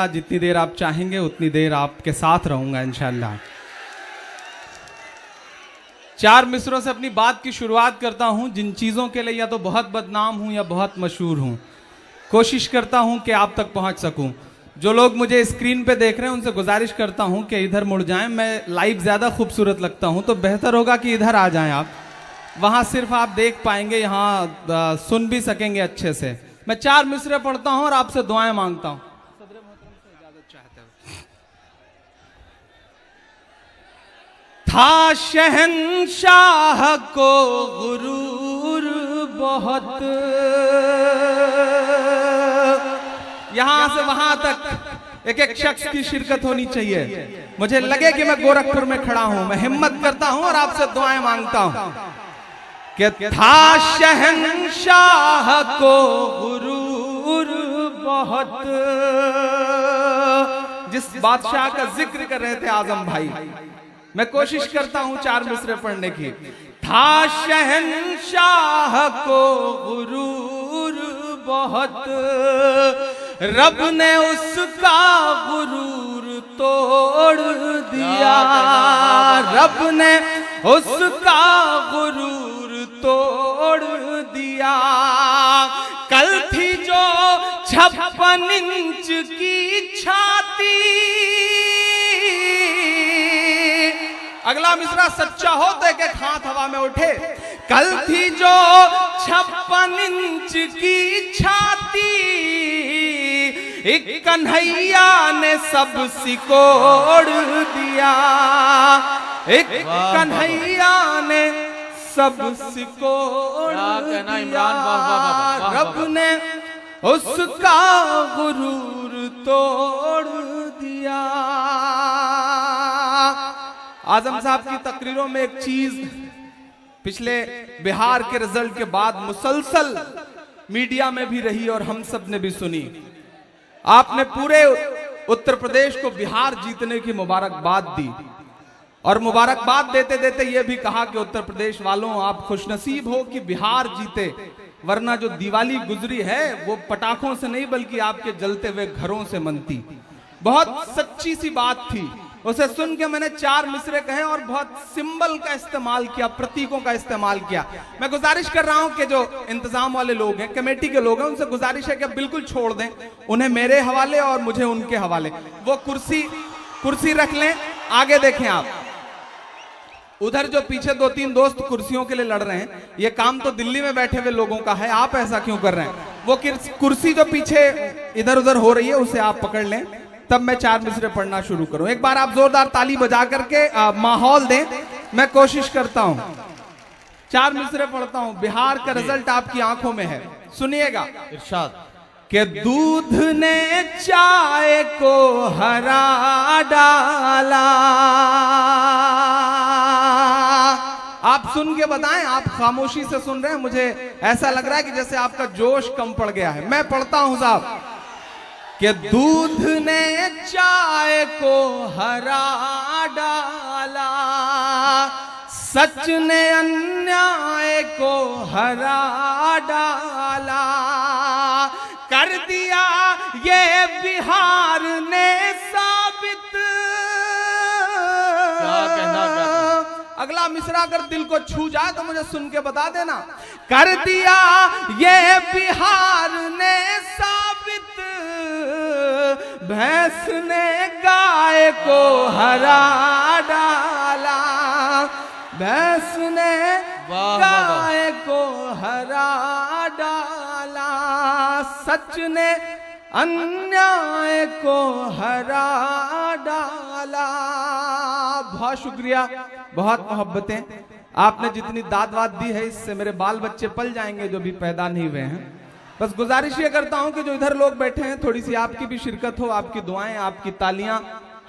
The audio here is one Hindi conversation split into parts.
जितनी देर आप चाहेंगे उतनी देर आपके साथ रहूंगा इंशाल्लाह। चार मिसरों से अपनी बात की शुरुआत करता हूं, जिन चीजों के लिए या तो बहुत बदनाम हूं या बहुत मशहूर हूं। कोशिश करता हूं कि आप तक पहुंच सकूं। जो लोग मुझे स्क्रीन पे देख रहे हैं उनसे गुजारिश करता हूं कि इधर मुड़ जाएं। मैं लाइव ज्यादा खूबसूरत लगता हूं तो बेहतर होगा कि इधर आ जाएं आप। वहां सिर्फ आप देख पाएंगे, यहां सुन भी सकेंगे अच्छे से। मैं चार मिसरे पढ़ता हूं और आपसे दुआएं मांगता हूं। था शहंशाह को गुरूर बहुत, यहां से वहां तक एक एक शख्स की शिरकत होनी चाहिए। मुझे लगे कि मैं गोरखपुर में खड़ा हूं, मैं हिम्मत करता हूं और आपसे दुआएं मांगता हूं कि था शहंशाह को गुरूर बहुत। जिस बादशाह का जिक्र कर रहे थे आजम भाई, मैं कोशिश करता हूं चार मिसरे पढ़ने की। था शहंशाह को गुरूर बहुत, रब ने उसका गुरूर तोड़ दिया। रब ने उसका गुरूर तोड़ दिया। कल थी जो 56 इंच की छाती, अगला मिसरा सच्चा हो तो एक एक हाथ हवा में उठे। कल थी जो 56 इंच की छाती, एक कन्हैया ने सब सिकोड़ दिया। एक कन्हैया ने सब सिकोड़ दिया। रब ने उसका गुरूर तोड़ दिया। आजम साहब की तकरीरों में एक चीज पिछले बिहार के रिजल्ट के बाद मुसलसल मीडिया में भी रही और हम सब ने भी सुनी। आपने पूरे उत्तर प्रदेश को बिहार जीतने की मुबारकबाद दी और मुबारकबाद देते देते यह भी कहा कि उत्तर प्रदेश वालों आप खुशनसीब हो कि बिहार जीते, वरना जो दिवाली गुजरी है वो पटाखों से नहीं बल्कि आपके जलते हुए घरों से मनती। बहुत सच्ची सी बात थी। उसे सुन के मैंने चार मिसरे कहे और बहुत सिंबल का इस्तेमाल किया, प्रतीकों का इस्तेमाल किया। मैं गुजारिश कर रहा हूं कि जो इंतजाम वाले लोग हैं, कमेटी के लोग हैं, उनसे गुजारिश है कि बिल्कुल छोड़ दें, उन्हें मेरे हवाले और मुझे उनके हवाले। वो कुर्सी रख लें, आगे देखें आप। उधर जो पीछे दो तीन दोस्त कुर्सियों के लिए लड़ रहे हैं, ये काम तो दिल्ली में बैठे हुए लोगों का है, आप ऐसा क्यों कर रहे हैं? वो कुर्सी जो पीछे इधर उधर हो रही है उसे आप पकड़ लें, तब मैं चार मिसरे पढ़ना शुरू करूं। एक बार आप जोरदार ताली बजा करके माहौल दें। मैं कोशिश करता हूं, चार मिसरे पढ़ता हूं। बिहार का रिजल्ट आपकी आंखों में है, सुनिएगा। इरशाद कि दूध ने चाय को हरा डाला। आप सुन के बताएं, आप खामोशी से सुन रहे हैं, मुझे ऐसा लग रहा है कि जैसे आपका जोश कम पड़ गया है। मैं पढ़ता हूं साहब कि दूध ने चाय को हरा डाला, सच ने अन्याय को हरा डाला, कर दिया ये बिहार ने साबित। अगला मिसरा अगर दिल को छू जाए तो मुझे सुन के बता देना। कर दिया ये बिहार ने साबित, भैंस ने गाय को हरा डाला। भैंस ने गाय को हरा डाला, सच ने अन्याय को हरा डाला। बहुत शुक्रिया, बहुत मोहब्बतें। आपने जितनी दाद वाद दी है इससे मेरे बाल बच्चे पल जाएंगे जो भी पैदा नहीं हुए हैं। बस गुजारिश ये करता हूं कि जो इधर लोग बैठे हैं थोड़ी सी आपकी भी शिरकत हो, आपकी दुआएं, आपकी तालियां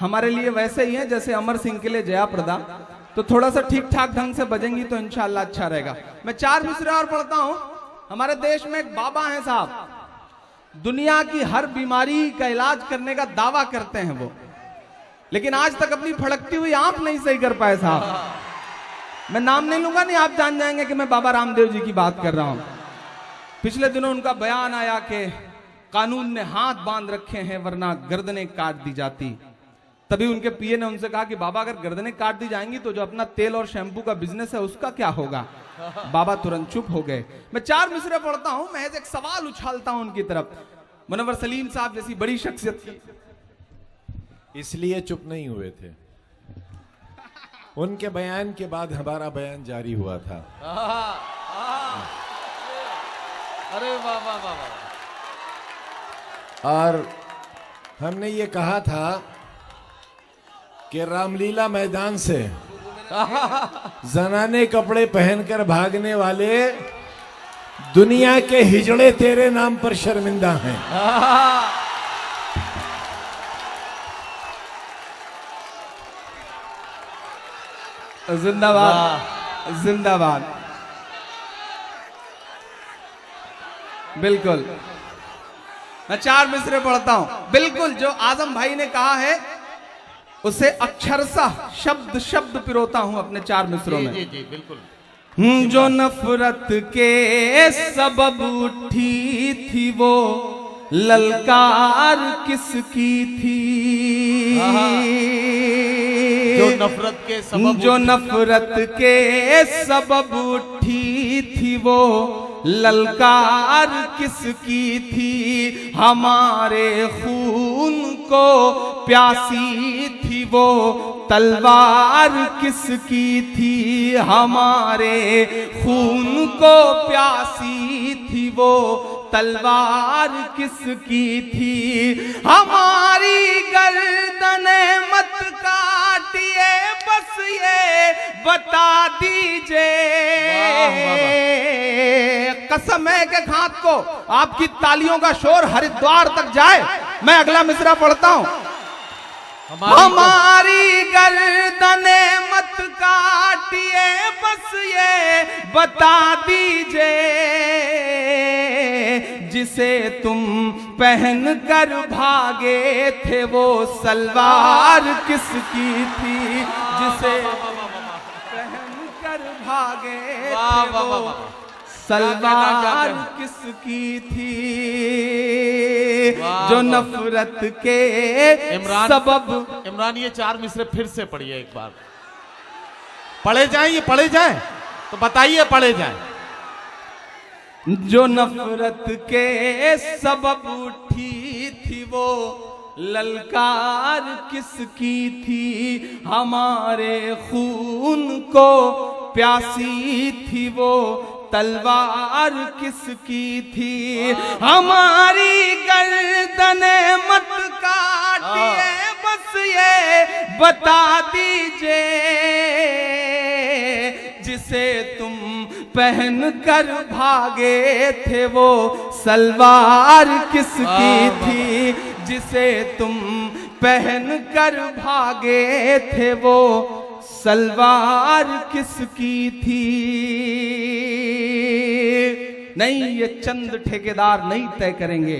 हमारे लिए वैसे ही हैं जैसे अमर सिंह के लिए जया प्रदा। तो थोड़ा सा ठीक ठाक ढंग से बजेंगी तो इंशाल्लाह अच्छा रहेगा। मैं चार मिसरे और पढ़ता हूं। हमारे देश में एक बाबा हैं साहब, दुनिया की हर बीमारी का इलाज करने का दावा करते हैं वो, लेकिन आज तक अपनी फड़कती हुई आंख नहीं सही कर पाए साहब। मैं नाम नहीं लूंगा, नहीं आप जान जाएंगे कि मैं बाबा रामदेव जी की बात कर रहा हूं। पिछले दिनों उनका बयान आया कि कानून ने हाथ बांध रखे हैं वरना गर्दनें काट दी जाती। तभी उनके पीए ने उनसे कहा कि बाबा अगर गर्दनें काट दी जाएंगी तो जो अपना तेल और शैंपू का बिजनेस है उसका क्या होगा। बाबा तुरंत चुप हो गए। मैं 4 मिसरे पढ़ता हूं, महज एक सवाल उछालता हूं उनकी तरफ। मुनव्वर सलीम साहब जैसी बड़ी शख्सियत की इसलिए चुप नहीं हुए थे, उनके बयान के बाद हमारा बयान जारी हुआ था। अरे वाह वाह वाह वाह। और हमने ये कहा था कि रामलीला मैदान से जनाने कपड़े पहनकर भागने वाले दुनिया के हिजड़े तेरे नाम पर शर्मिंदा हैं। जिंदाबाद जिंदाबाद। बिल्कुल मैं 4 मिसरे पढ़ता हूं। बिल्कुल जो आजम भाई ने कहा है उसे अक्षरशः शब्द शब्द पिरोता हूं अपने 4 मिसरों में। जी जी बिल्कुल। जो नफरत के सबब उठी थी वो ललकार किसकी थी। जो नफरत के सबब उठी थी वो ललकार किसकी थी। हमारे खून को प्यासी थी वो तलवार किसकी थी। हमारे खून को प्यासी थी वो तलवार किसकी थी। हमारी गर्दने मत काटिए बस ये बता दीजिए। कसम है कि खात को आपकी तालियों का शोर हरिद्वार तक जाए। मैं अगला मिसरा पढ़ता हूं। हमारी गर्दने मत काटिए बस ये बता दीजिए। जिसे तुम पहन कर भागे थे वो सलवार किसकी थी। जिसे पहन कर भागे थे वो सलवार किसकी थी। जो नफरत के सबब। इमरान ये 4 मिसरे फिर से पढ़िए एक बार। पढ़े जाएं, ये पढ़े जाएं तो बताइए पढ़े जाएं। जो नफरत के सबब उठी थी वो ललकार किसकी थी। हमारे खून को प्यासी थी वो तलवार किसकी थी। हमारी गर्दने मत काटिए बस ये बता दीजिए। जिसे तुम पहन कर भागे थे वो सलवार किसकी थी। जिसे तुम पहन कर भागे थे वो सलवार किसकी थी। नहीं ये चंद ठेकेदार नहीं तय करेंगे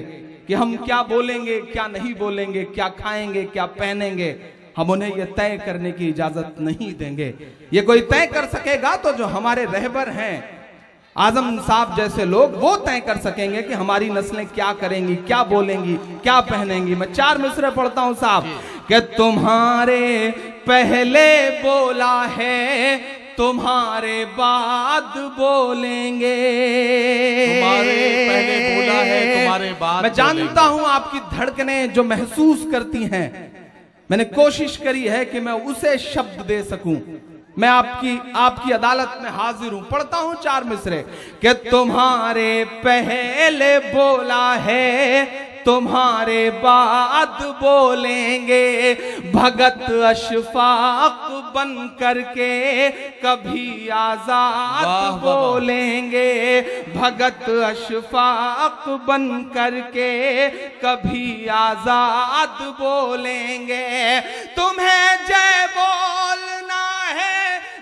कि हम क्या बोलेंगे क्या नहीं बोलेंगे, क्या खाएंगे क्या पहनेंगे। हम उन्हें यह तय करने की इजाजत नहीं देंगे। ये कोई तय कर सकेगा तो जो हमारे रहबर हैं आजम साहब जैसे लोग, वो तय कर सकेंगे कि हमारी नस्लें क्या करेंगी, क्या बोलेंगी, क्या पहनेंगी। मैं 4 मिसरे पढ़ता हूं साहब कि तुम्हारे पहले बोला है तुम्हारे बाद बोलेंगे। तुम्हारे पहले बोला है तुम्हारे बाद। मैं जानता हूं आपकी धड़कनें जो महसूस करती हैं, मैंने कोशिश करी है कि मैं उसे शब्द दे सकूं। मैं आपकी अदालत में हाजिर हूं। पढ़ता हूं 4 मिसरे कि तुम्हारे पहले बोला है तुम्हारे बाद बोलेंगे। भगत अशफाक बन करके कभी आजाद बोलेंगे। भगत अशफाक बन करके कभी आजाद बोलेंगे। तुम्हें जय बोलना है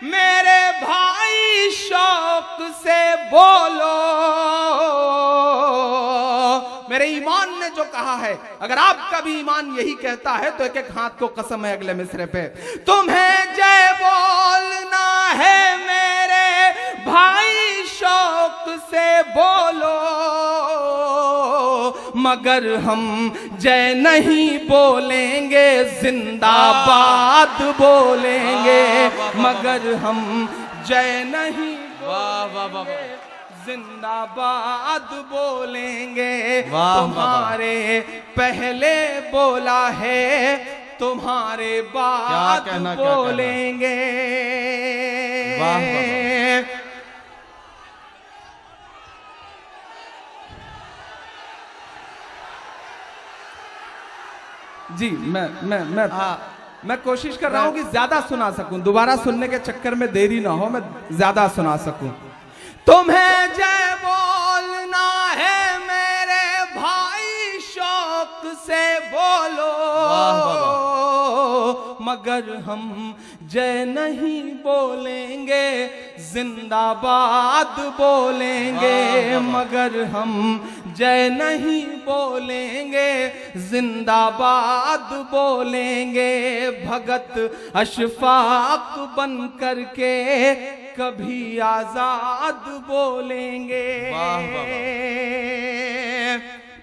मेरे भाई शौक से बोलो। मेरे ईमान ने जो कहा है, अगर आपका भी ईमान यही कहता है तो एक एक हाथ को कसम है अगले मिसरे पे। तुम्हें जय बोलना है मेरे भाई शौक से बोलो। मगर हम जय नहीं बोलेंगे, जिंदाबाद बोलेंगे। मगर हम जय नहीं बोलेंगे, जिंदाबाद बोलेंगे। तुम्हारे पहले बोला है, तुम्हारे बाद बोलेंगे। जी मैं कोशिश कर रहा हूं कि ज्यादा सुना सकूं, दोबारा सुनने के चक्कर में देरी ना हो, मैं ज्यादा सुना सकूं। तुम्हें जय बोलना है मेरे भाई, शौक से बोलो। मगर हम जय नहीं बोलेंगे, जिंदाबाद बोलेंगे। मगर हम जय नहीं बोलेंगे, जिंदाबाद बोलेंगे। भगत अशफाक बन करके कभी आजाद बोलेंगे।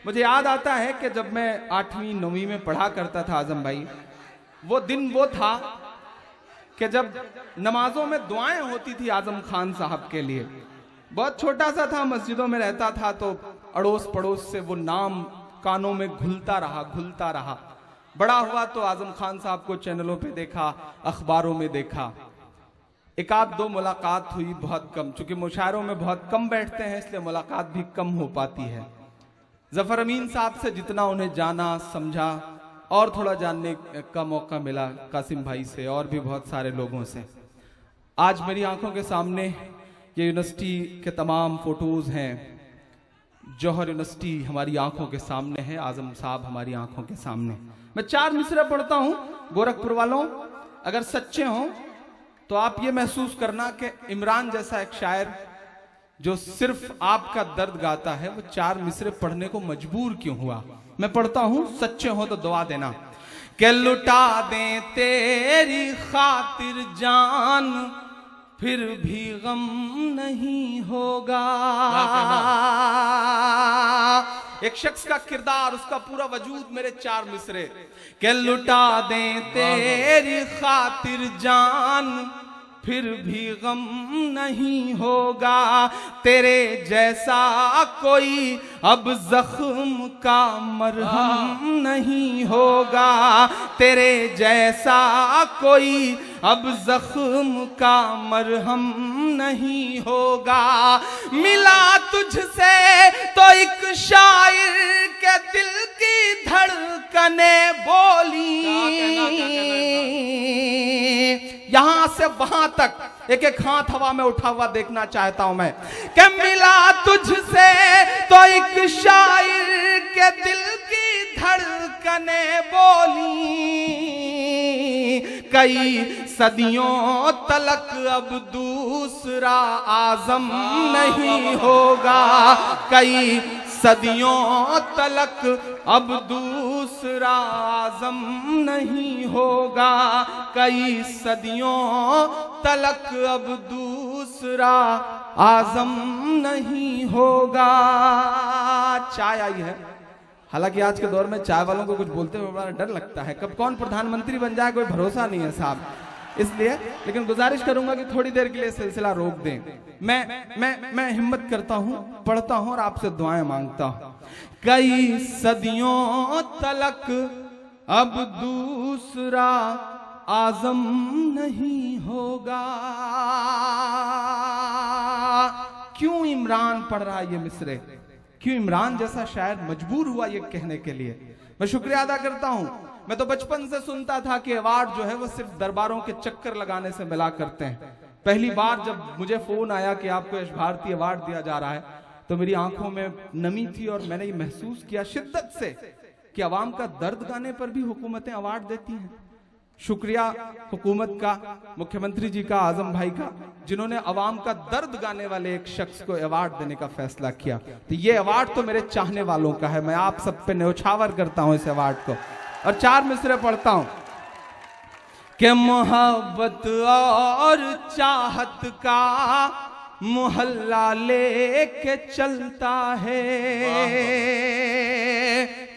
मुझे याद आता है कि जब मैं 8वीं 9वीं में पढ़ा करता था आजम भाई, वो दिन वो था कि जब नमाजों में दुआएं होती थी आजम खान साहब के लिए। बहुत छोटा सा था, मस्जिदों में रहता था, तो अड़ोस पड़ोस से वो नाम कानों में घुलता रहा। बड़ा हुआ तो आजम खान साहब को चैनलों पे देखा, अखबारों में देखा। एक आध दो मुलाकात हुई, बहुत कम, चूंकि मुशायरों में बहुत कम बैठते हैं इसलिए मुलाकात भी कम हो पाती है। जफर अमीन साहब से जितना उन्हें जाना समझा और थोड़ा जानने का मौका मिला, कासिम भाई से और भी बहुत सारे लोगों से। आज मेरी आंखों के सामने ये यूनिवर्सिटी के तमाम फोटोज हैं। जौहर यूनिवर्सिटी हमारी आंखों के सामने है, आजम साहब हमारी आंखों के सामने। मैं 4 मिसरे पढ़ता हूं, गोरखपुर वालों अगर सच्चे हों तो आप ये महसूस करना कि इमरान जैसा एक शायर जो सिर्फ आपका दर्द गाता है, वो 4 मिसरे पढ़ने को मजबूर क्यों हुआ। मैं पढ़ता हूं, सच्चे हो तो दुआ देना। कि लुटा दें तेरी खातिर जान, फिर भी गम नहीं होगा। एक शख्स का किरदार, उसका पूरा वजूद मेरे 4 मिसरे। कि लुटा दें तेरी खातिर जान, फिर भी गम नहीं होगा। तेरे जैसा कोई अब जख्म का मरहम नहीं होगा। तेरे जैसा कोई अब जख्म का मरहम नहीं होगा। मिला तुझसे तो एक शायर के दिल की धड़कने बोली। यहां से वहां तक एक एक हाथ हवा में उठा हुआ देखना चाहता हूं मैं। कि मिला तुझसे तो एक शायर के दिल की धड़कने बोली। कई सदियों तलक अब दूसरा आजम नहीं होगा। कई सदियों तलक अब दूसरा आजम नहीं होगा। कई सदियों तलक अब दूसरा आजम नहीं होगा। चाय आई है, हालांकि आज के दौर में चाय वालों को कुछ बोलते हुए बड़ा डर लगता है, कब कौन प्रधानमंत्री बन जाए कोई भरोसा नहीं है साहब, इसलिए लेकिन गुजारिश करूंगा कि थोड़ी देर के लिए सिलसिला रोक दें। मैं हिम्मत करता हूं, पढ़ता हूं और आपसे दुआएं मांगता हूं। कई सदियों तलक अब दूसरा आजम नहीं होगा। क्यों इमरान पढ़ रहा है ये मिसरे, क्यों इमरान जैसा शायर मजबूर हुआ ये कहने के लिए। मैं शुक्रिया अदा करता हूं। मैं तो बचपन से सुनता था कि अवार्ड जो है वो सिर्फ दरबारों के चक्कर लगाने से मिला करते हैं। पहली बार जब मुझे फोन आया कि आपको यश भारती अवार्ड दिया जा रहा है तो मेरी आंखों में नमी थी और मैंने ये महसूस किया शिद्दत से कि अवाम का दर्द गाने पर भी हुकूमतें अवार्ड देती हैं। शुक्रिया हुकूमत का, मुख्यमंत्री जी का, आजम भाई का, जिन्होंने अवाम का दर्द गाने वाले एक शख्स को अवार्ड देने का फैसला किया। तो ये अवार्ड तो मेरे चाहने वालों का है, मैं आप सब पे न्यौछावर करता हूं इस अवार्ड को। और 4 मिसरे पढ़ता हूं कि मोहब्बत और चाहत का मोहल्ला लेके चलता है।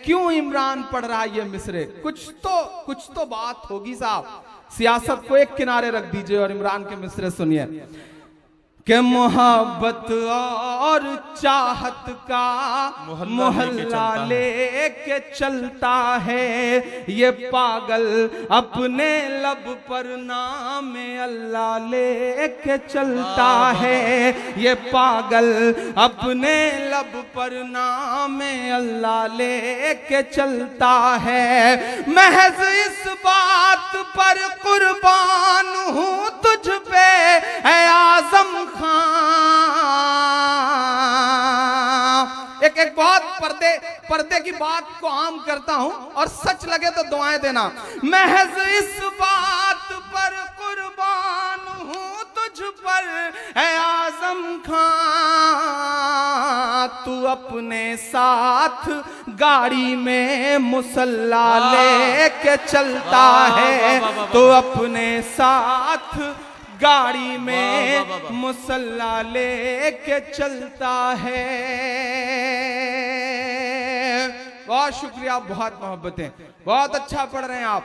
क्यों इमरान पढ़ रहा है ये मिसरे? कुछ तो बात होगी साहब। सियासत को एक किनारे रख दीजिए और इमरान के मिसरे सुनिए कि मोहब्बत और चाहत का मोहल्ला लेके चलता है। ये पागल अपने लब पर नाम अल्लाह लेके चलता है। ये पागल अपने लब पर नाम अल्लाह लेके चलता है। महज इस बात पर कुर्बान हूँ तुझ पे है आजम खां। एक बहुत पर्दे की बात को आम करता हूं और सच लगे तो दुआएं देना। महज इस बात पर कुर्बान हूं तुझ पर है आजम खां। तू अपने साथ गाड़ी में मुसल्ला लेके चलता है। तू अपने साथ गाड़ी में मुसल्ला लेके चलता है। बहुत शुक्रिया, बहुत मोहब्बतें, बहुत अच्छा पढ़ रहे हैं आप।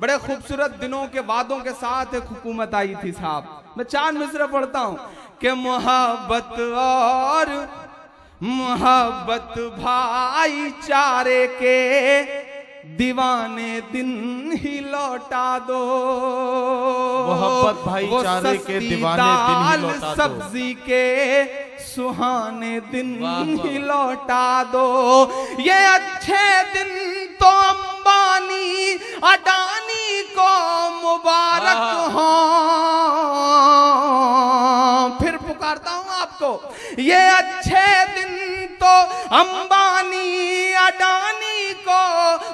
बड़े खूबसूरत दिनों के वादों के साथ एक हुकूमत आई थी साहब। मैं 4 मिसरे पढ़ता हूं कि मोहब्बत और मोहब्बत भाईचारे के दीवाने दिन ही लौटा दो। मोहब्बत भाईचारे के दीवाने दिन ही लौटा दो। सब्जी के सुहाने दिन ही लौटा दो। ये अच्छे दिन तो अंबानी अडानी को मुबारक हो। फिर पुकारता हूं आपको, ये अच्छे दिन तो अंबानी अडानी को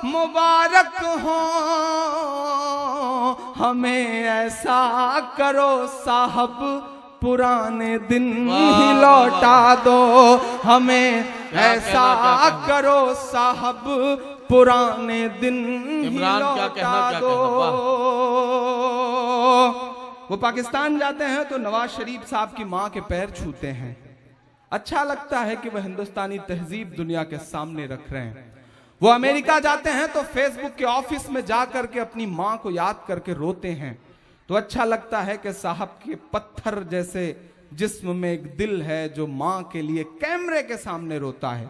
मुबारक हो। हमें ऐसा करो साहब पुराने दिन ही लौटा दो। हमें ऐसा करो साहब पुराने दिन ही लौटा दो। वो पाकिस्तान जाते हैं तो नवाज शरीफ साहब की मां के पैर छूते हैं। अच्छा लगता है कि वह हिंदुस्तानी तहजीब दुनिया के सामने रख रहे हैं। वो अमेरिका जाते हैं तो फेसबुक के ऑफिस में जाकर के अपनी मां को याद करके रोते हैं। तो अच्छा लगता है कि साहब के पत्थर जैसे जिस्म में एक दिल है जो मां के लिए कैमरे के सामने रोता है।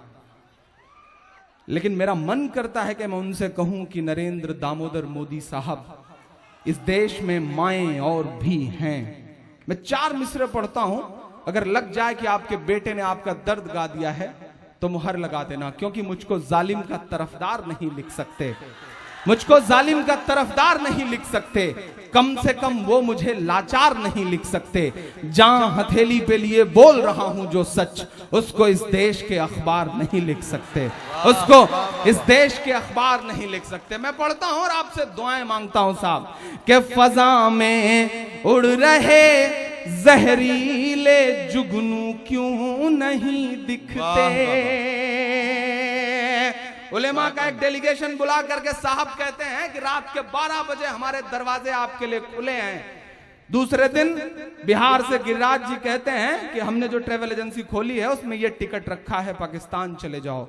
लेकिन मेरा मन करता है कि मैं उनसे कहूं कि नरेंद्र दामोदर मोदी साहब, इस देश में माएं और भी हैं। मैं 4 मिसरे पढ़ता हूं, अगर लग जाए कि आपके बेटे ने आपका दर्द गा दिया है तो मुहर लगा देना, क्योंकि मुझको जालिम का तरफदार नहीं लिख सकते। मुझको जालिम का तरफदार नहीं लिख सकते, कम से कम वो मुझे लाचार नहीं लिख सकते। जहां हथेली पे लिए बोल रहा हूं जो सच, उसको इस देश के अखबार नहीं लिख सकते। उसको इस देश के अखबार नहीं लिख सकते। मैं पढ़ता हूं और आपसे दुआएं मांगता हूं साहब कि फजा में उड़ रहे जहरीले जुगनू क्यों नहीं दिखते। उलेमा का एक डेलीगेशन बुला करके साहब कहते हैं कि रात के 12 बजे हमारे दरवाजे आपके लिए खुले हैं। दूसरे दिन बिहार से गिरिराज जी कहते हैं कि हमने जो ट्रेवल एजेंसी खोली है उसमें ये टिकट रखा है, पाकिस्तान चले जाओ।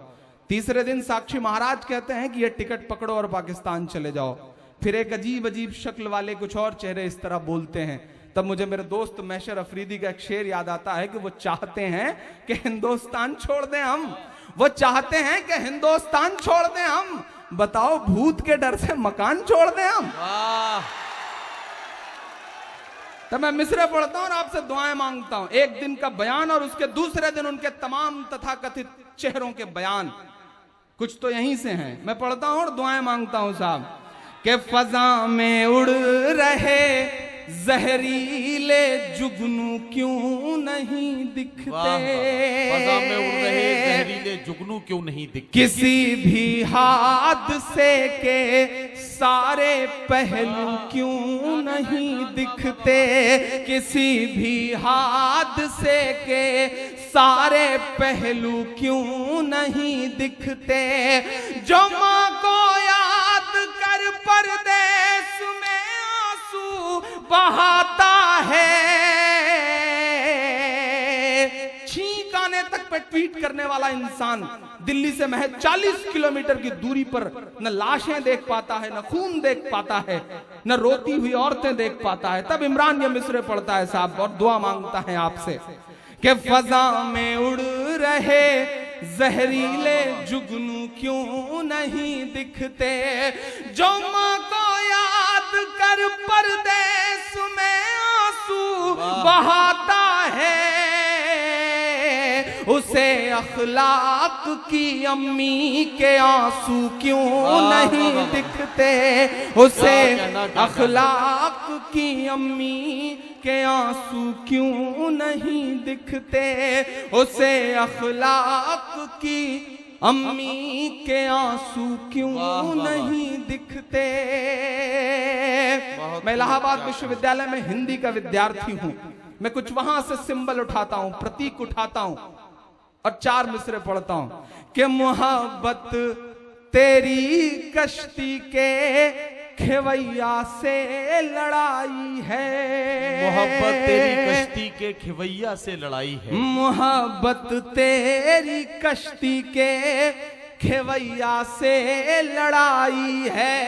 तीसरे दिन साक्षी महाराज कहते हैं कि ये टिकट पकड़ो और पाकिस्तान चले जाओ। फिर एक अजीब अजीब शक्ल वाले कुछ और चेहरे इस तरह बोलते हैं। तब मुझे मेरे दोस्त मैशर अफरीदी का एक शेर याद आता है कि वो चाहते हैं कि हिंदुस्तान छोड़ दें हम। वो चाहते हैं कि हिंदुस्तान छोड़ दें हम। बताओ, भूत के डर से मकान छोड़ दें हम? तब मैं मिसरे पढ़ता हूं और आपसे दुआएं मांगता हूं। एक दिन का बयान और उसके दूसरे दिन उनके तमाम तथाकथित चेहरों के बयान कुछ तो यहीं से हैं। मैं पढ़ता हूं और दुआएं मांगता हूं साहब कि फजा में उड़ रहे जहरीले जुगनू क्यों नहीं दिखते। फजा में उड़ रहे जहरीले जुगनू क्यों नहीं दिखते। किसी भी हादसे के सारे पहलू क्यों नहीं दिखते। किसी भी हादसे के सारे पहलू क्यों नहीं दिखते। जो मां को याद कर परदेश में आंसू बहाता है, पे ट्वीट करने वाला इंसान दिल्ली से महज 40 किलोमीटर की दूरी पर न लाशें देख पाता है, न खून देख पाता है, न रोती हुई औरतें देख पाता है। तब इमरान ये मिसरे पढ़ता है साहब और दुआ मांगता है आपसे कि फजा में उड़ रहे जहरीले जुगनू क्यों नहीं दिखते, जो माँ को याद कर परदेस में आंसू बहाता है, उसे अखलाक की अम्मी के आंसू क्यों नहीं दिखते, उसे अखलाक की अम्मी के आंसू क्यों नहीं दिखते, उसे अखलाक की अम्मी के आंसू क्यों नहीं दिखते। मैं इलाहाबाद विश्वविद्यालय में हिंदी का विद्यार्थी हूं। मैं कुछ वहां से सिंबल उठाता हूं, प्रतीक उठाता हूं और 4 मिसरे पढ़ता हूं कि मोहब्बत तेरी कश्ती के खेवैया से लड़ाई है, मोहब्बत तेरी कश्ती के खेवैया से लड़ाई है, मोहब्बत तेरी कश्ती के खेवैया से लड़ाई है,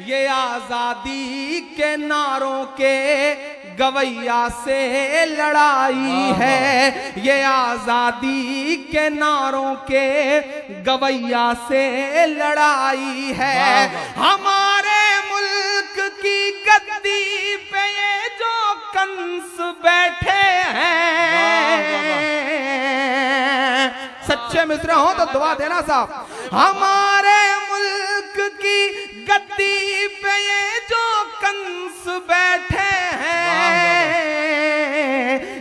ये आजादी के नारों के गवैया से लड़ाई है, ये आजादी के नारों के गवैया से लड़ाई है। हमारे मुल्क की गद्दी पे ये जो कंस बैठे हैं, सच्चे मिस्र हो तो दुआ देना साहब। हमारे मुल्क की गद्दी पे ये जो कंस बैठे हैं,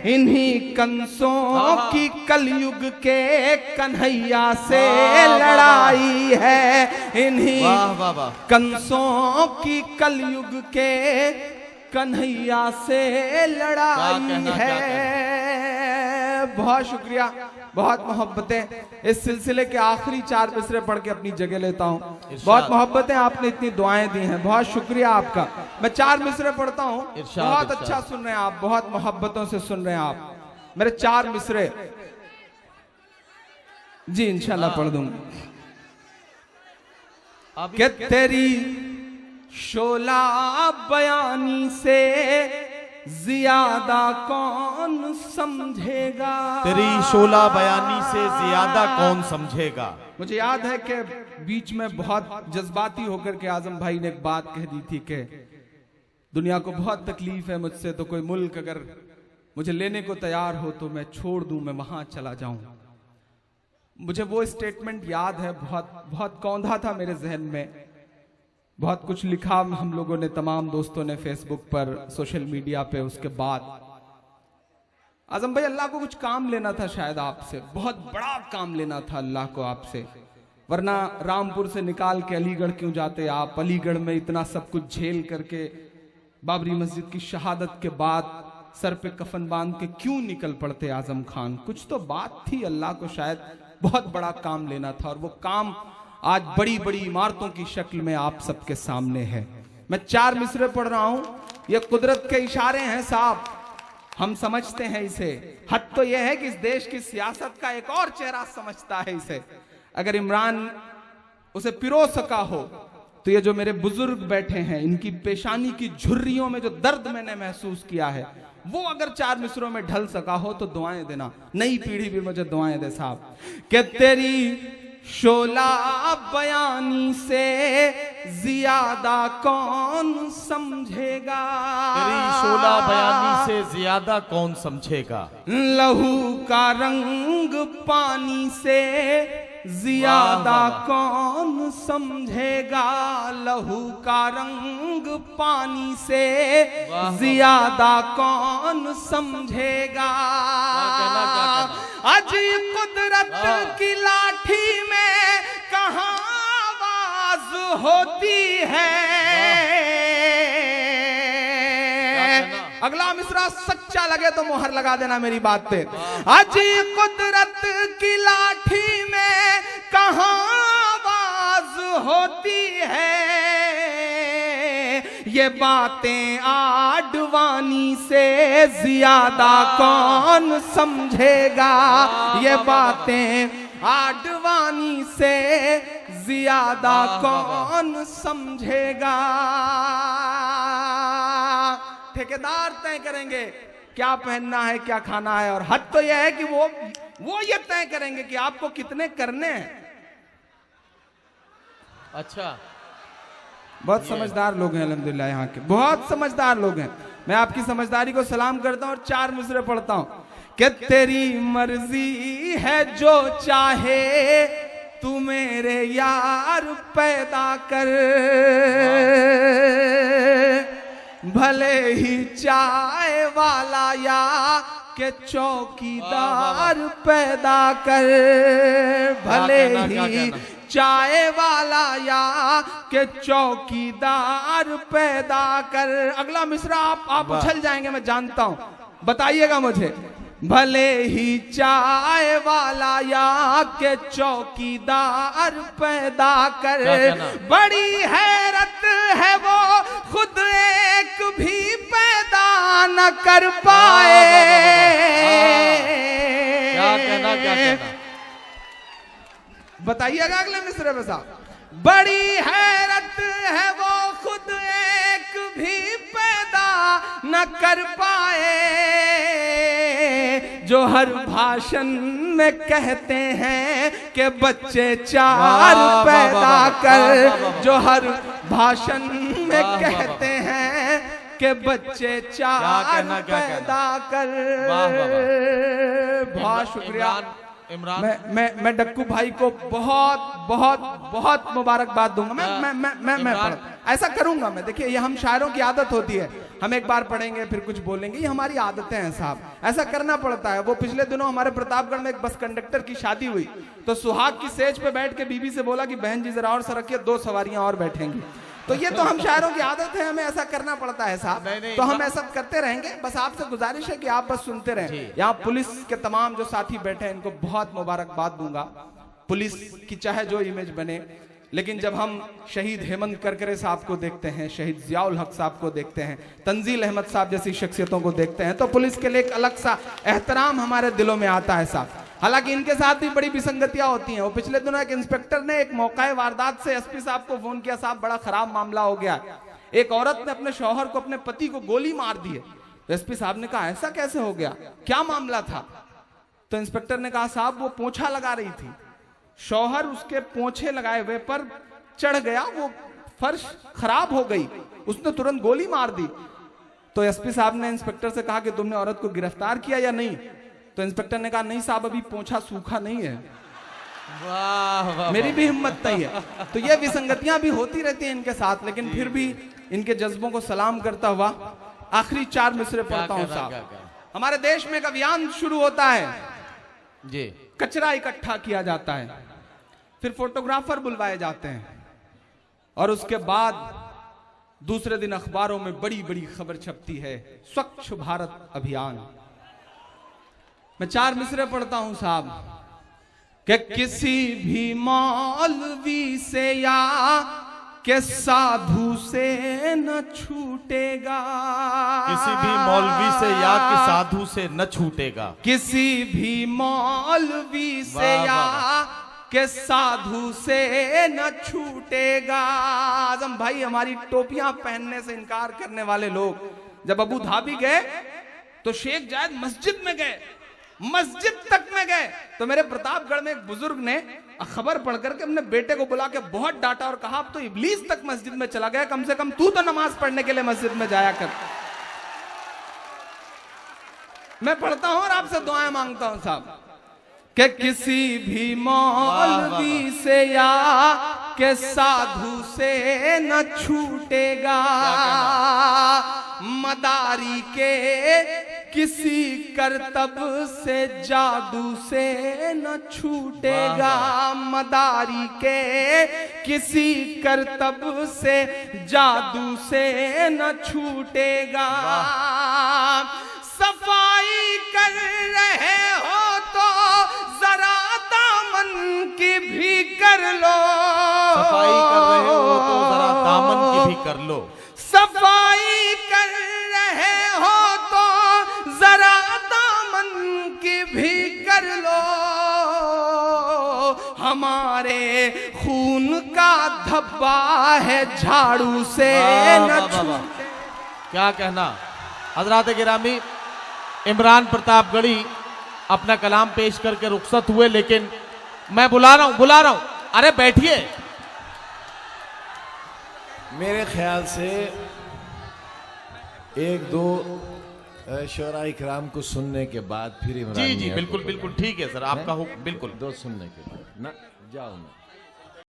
इन्हीं कंसों की कलयुग के कन्हैया से लड़ाई है, इन्हीं कंसों की कलयुग के कन्हैया से लड़ाई है। बहुत शुक्रिया, बहुत मोहब्बतें। इस सिलसिले के आखिरी 4 मिसरे पढ़ के अपनी जगह लेता हूँ। बहुत मोहब्बतें, आपने इतनी दुआएं दी हैं, बहुत शुक्रिया आपका। मैं 4 मिसरे पढ़ता हूँ, बहुत अच्छा सुन रहे हैं आप, बहुत मोहब्बतों से सुन रहे हैं आप। मेरे 4 मिसरे जी इंशाल्लाह पढ़ दूंगा। कि तेरी शोला बयानी से ज्यादा कौन समझेगा, तेरी शोला बयानी से ज्यादा कौन समझेगा। मुझे याद है कि बीच में बहुत जज्बाती होकर के आजम भाई ने एक बात कह दी थी कि दुनिया को बहुत तकलीफ है मुझसे, तो कोई मुल्क अगर मुझे लेने को तैयार हो तो मैं छोड़ दूं, मैं वहां चला जाऊं। मुझे वो स्टेटमेंट याद है, बहुत बहुत कौंधा था मेरे जहन में। बहुत कुछ लिखा हम लोगों ने, तमाम दोस्तों ने फेसबुक पर, सोशल मीडिया पे। उसके बाद आजम भाई अल्लाह को कुछ काम लेना था शायद आपसे, बहुत बड़ा काम लेना था अल्लाह को आपसे, वरना रामपुर से निकाल के अलीगढ़ क्यों जाते आप। अलीगढ़ में इतना सब कुछ झेल करके बाबरी मस्जिद की शहादत के बाद सर पे कफन बांध के क्यों निकल पड़ते आजम खान। कुछ तो बात थी, अल्लाह को शायद बहुत बड़ा काम लेना था, और वो काम आज बड़ी बड़ी इमारतों की शक्ल में आप सबके सामने है। मैं 4 मिसरे पढ़ रहा हूं, ये कुदरत के इशारे हैं साहब, हम समझते हैं इसे। हद तो यह है कि इस देश की सियासत का एक और चेहरा समझता है इसे। अगर इमरान उसे पिरो सका हो तो ये जो मेरे बुजुर्ग बैठे हैं, इनकी पेशानी की झुर्रियों में जो दर्द मैंने महसूस किया है, वो अगर 4 मिसरों में ढल सका हो तो दुआएं देना। नई पीढ़ी भी मुझे दुआएं दे साहब। कि तेरी शोला बयानी से ज्यादा कौन समझेगा, तेरी शोला बयानी से ज्यादा कौन समझेगा। लहू का रंग पानी से ज्यादा कौन समझेगा, लहू का रंग पानी से ज्यादा कौन समझेगा। आज कुदरत की लाठी में कहाँ आवाज होती है। अगला मिसरा सच्चा लगे तो मोहर लगा देना मेरी बात पे। आज कुदरत की लाठी में कहाँ आवाज होती है, ये बातें आडवाणी से ज्यादा कौन समझेगा, ये बातें आडवाणी से ज्यादा कौन समझेगा। ठेकेदार तय करेंगे क्या पहनना है, क्या खाना है, और हद तो यह है कि वो ये तय करेंगे कि आपको कितने करने हैं। अच्छा, बहुत समझदार लोग हैं अल्हम्दुलिल्लाह, यहाँ के बहुत समझदार लोग हैं। मैं आपकी समझदारी को सलाम करता हूं और 4 मिसरे पढ़ता हूं कि तेरी मर्जी है जो चाहे तू मेरे यार पैदा कर, भले ही चाय वाला या के चौकीदार पैदा कर, भले ही चाय वाला या के चौकीदार पैदा कर। अगला मिसरा आप उछल जाएंगे, मैं जानता हूं, बताइएगा मुझे। भले ही चाय वाला या के चौकीदार पैदा कर, बड़ी हैरत है वो खुद एक भी पैदा न कर पाए। क्या कहना बताइएगा अगले मिसरे में साहब। बड़ी हैरत है वो खुद एक भी पैदा न कर पाए, जो हर भाषण में कहते हैं कि बच्चे 4 पैदा कर, जो हर भाषण में कहते हैं कि बच्चे 4 पैदा कर। बहुत शुक्रिया इमरान। मैं डक्कू भाई को बहुत बहुत बहुत मुबारकबाद दूंगा। मैं ऐसा करूंगा मैं। देखिए, ये हम शायरों की आदत होती है, हम एक बार पढ़ेंगे फिर कुछ बोलेंगे, ये हमारी आदतें हैं साहब, ऐसा करना पड़ता है। वो पिछले दिनों हमारे प्रतापगढ़ में एक बस कंडक्टर की शादी हुई, तो सुहाग की सेज पे बैठ के बीबी से बोला कि बहन जी जरा और सरकिए, 2 सवारियां और बैठेंगी। तो ये तो हम शायरों की आदत है, हमें ऐसा करना पड़ता है साहब। तो हम ऐसा करते रहेंगे। बस आपसे गुजारिश है कि आप बस सुनते रहें। यहाँ पुलिस के तमाम जो साथी बैठे हैं, इनको बहुत मुबारकबाद दूंगा। पुलिस की चाहे जो इमेज बने, लेकिन जब हम शहीद हेमंत करकरे साहब को देखते हैं, शहीद जियाउल हक साहब को देखते हैं, तंजील अहमद साहब जैसी शख्सियतों को देखते हैं, तो पुलिस के लिए एक अलग सा एहतराम हमारे दिलों में आता है साहब। हालांकि इनके साथ भी बड़ी विसंगतियां होती हैं। वो पिछले दिनों एक इंस्पेक्टर ने एक मौका वारदात से एसपी साहब को फोन किया, साहब बड़ा खराब मामला हो गया, एक औरत ने अपने शौहर को, अपने पति को गोली मार दी है। तो एसपी साहब ने कहा ऐसा कैसे हो गया, क्या मामला था? तो इंस्पेक्टर ने कहा साहब वो पोछा लगा रही थी, शौहर उसके पोछे लगाए हुए पर चढ़ गया, वो फर्श खराब हो गई, उसने तुरंत गोली मार दी। तो एसपी साहब ने इंस्पेक्टर से कहा कि तुमने औरत को गिरफ्तार किया या नहीं? तो इंस्पेक्टर ने कहा नहीं साहब, अभी पोछा सूखा नहीं है। वाह वाह, मेरी भी हिम्मत नहीं है। तो ये विसंगतियां भी होती रहती हैं इनके साथ, लेकिन फिर भी इनके जज्बों को सलाम करता हुआ आखिरी 4 मिसरे पढ़ता हूं साहब। हमारे देश में एक अभियान शुरू होता है जी, कचरा इकट्ठा किया जाता है, फिर फोटोग्राफर बुलवाए जाते हैं, और उसके बाद दूसरे दिन अखबारों में बड़ी बड़ी खबर छपती है, स्वच्छ भारत अभियान। मैं 4 मिसरे पढ़ता हूं साहब कि किसी भी मौलवी से या के साधु से न छूटेगा, किसी भी मौलवी से या कि साधु से न छूटेगा, किसी भी मौलवी से या के साधु से न छूटेगा। आजम भाई, हमारी टोपियां पहनने से इनकार करने वाले लोग जब अबू धाबी गए तो शेख जायद मस्जिद में गए, मस्जिद तक में गए, तो मेरे प्रतापगढ़ में एक बुजुर्ग ने खबर पढ़ करके अपने बेटे को बुला के बहुत डांटा और कहा अब तो इब्लीस तक मस्जिद में चला गया, कम से कम तू तो नमाज पढ़ने के लिए मस्जिद में जाया कर। मैं पढ़ता हूं और आपसे दुआएं मांगता हूं साहब कि किसी भी मौलवी से या के साधु से न छूटेगा, मदारी के किसी करतब से जादू से न छूटेगा, मदारी के किसी करतब से जादू से न छूटेगा। सफाई कर रहे हो तो जरा दामन की भीख कर लो, सफाई कर रहे हो तो जरा दामन की भी कर लो, सफाई कर रहे हो तो जरा दामन की भी कर लो, हमारे खून का धब्बा है झाड़ू से न छूटे। क्या कहना। हजरात गिरामी, इमरान प्रतापगढ़ी अपना कलाम पेश करके रुखसत हुए, लेकिन मैं बुला रहा हूं। अरे बैठिए। मेरे ख्याल से एक दो शोरा इकराम को सुनने के बाद फिर इमरान जी मियां को बिल्कुल बुलाएं। बिल्कुल ठीक है सर, आपका हुक्म बिल्कुल। दो सुनने के बाद ना जाओ ना।